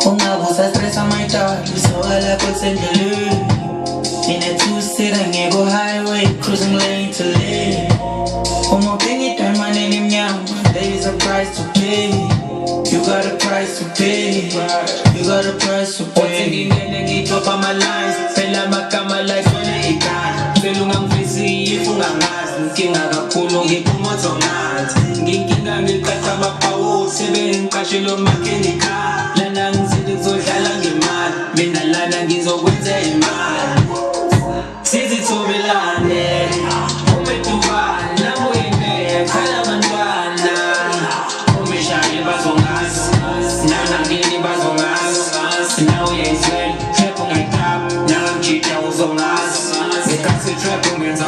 Ungabusa stress amayitshali isoka lakho lisendleleni. In a two-seater ngekho highway cruising lane to lane. Uma ubhenga idayimane elimnyama, there is a price to pay. You got a price to pay. You got a price to pay. Ngingene ngidrop ama-lines phela amagama la isona igama. Phela ungangivisi if ungangazi inkinga kakhulu ngiphumotho ngathi. Nginkinga ngiqatha amabhawu sebengiqashile omakhenika. Lana ngizile kuzodlala ngemali, mina lana ngizokwenza imali. Sizithobelane umedubane namuyene khala abantwana. Umeshayeli bazongazi nanangini bazongazi. Nawe uyayizwela trap ungayitap nangangijita uzongazi. Ngesikhathi trap ungenza